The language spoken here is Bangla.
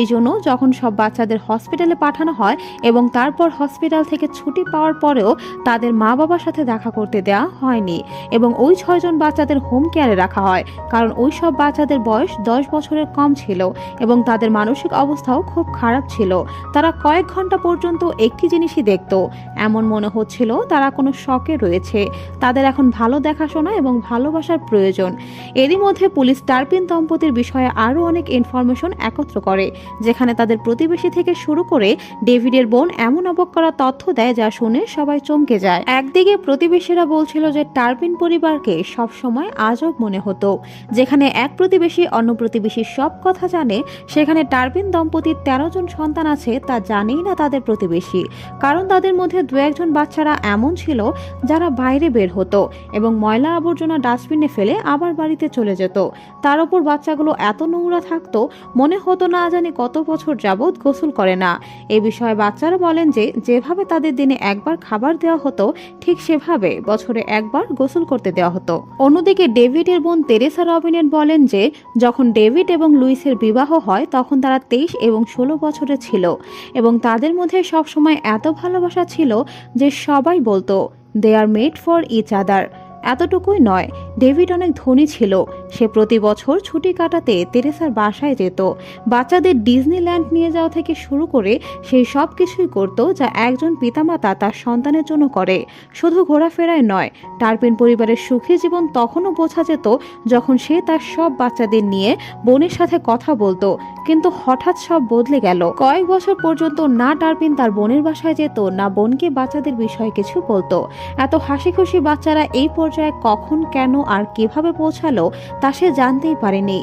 এই জন্য যখন সব বাচ্চাদের হসপিটালে পাঠানো হয় এবং তারপর হসপিটাল থেকে ছুটি পাওয়ার পরেও তাদের মা বাবার সাথে দেখা করতে দেওয়া হয়নি এবং ওই 6 জন বাচ্চাদের হোম কেয়ারে রাখা হয়, কারণ ওই সব বাচ্চাদের বয়স 10 বছরের কম ছিল এবং তাদের মানসিক অবস্থাও খুব খারাপ ছিল। তারা কয়েক ঘন্টা পর্যন্ত একটি জিনিসই দেখত, এমন মনে হচ্ছিল তারা কোনো শকে রয়েছে। তাদের এখন ভালো দেখাশোনা এবং ভালোবাসার প্রয়োজন। এরই মধ্যে পুলিশ টার্পিন দম্পতির বিষয়ে আরও অনেক ইনফরমেশন একত্র করে, যেখানে তাদের প্রতিবেশী থেকে শুরু করে ডেভিডের বোন এমন অবাক করা তথ্য দেয় যা শুনে সবাই চমকে যায়। একদিকে প্রতিবেশীরা বলছিল যে টার্পিন পরিবারকে সবসময় আজব মনে হতো। যেখানে এক প্রতিবেশী অন্য প্রতিবেশীর সব কথা জানে, সেখানে টার্পিন দম্পতির 13 জন সন্তান আছে তা জানেই না তাদের প্রতিবেশী, কারণ তাদের মধ্যে 2-1 বাচ্চারা এমন ছিল যারা বাইরে বের হতো এবং ময়লা আবর্জনা ডাস্টবিনে ফেলে আবার বাড়িতে চলে যেত। তার উপর বাচ্চাগুলো এত নোংরা থাকতো, মনে হতো না জানি কত বছর যাবৎ গোসল করে না। এ বিষয়ে বাচ্চারা বলেন যে যেভাবে তাদের দিনে একবার খাবার দেওয়া হতো, ঠিক সেভাবে বছরে একবার গোসল করতে দেওয়া হতো। অন্যদিকে ডেভিডের বোন তেরেসা রবিনেট বলেন যে যখন ডেভিড এবং লুইসের বিবাহ হয় তখন তারা 23 এবং 16 বছরে ছিল এবং তাদের মধ্যে সবসময় এত ভালোবাসা ছিল যে সবাই বলতো দে are made for each other. এতটুকুই নয়, ডেভিড অনেক ধনী ছিল। সে প্রতি বছর ছুটি কাটাতে তেরেসার বাসায় যেত। বাচ্চাদের ডিজনিল্যান্ড নিয়ে যাওয়া থেকে শুরু করে সেই সব কিছুই করত যা একজন পিতামাতা তার সন্তানের জন্য করে। শুধু ঘোরাফেরায় নয়, টার্পিন পরিবারের সুখী জীবন তখনও বোঝা যেত যখন সে তার সব বাচ্চাদের নিয়ে বোনের সাথে কথা বলতো। কিন্তু হঠাৎ সব বদলে গেল। কয়েক বছর পর্যন্ত না টার্পিন তার বোনের বাসায় যেত, না বোনকে বাচ্চাদের বিষয়ে কিছু বলতো। এত হাসি খুশি বাচ্চারা এই পর্যায়ে কখন, কেন আর কিভাবে পৌঁছালো তা সে জানতেই পারেনি।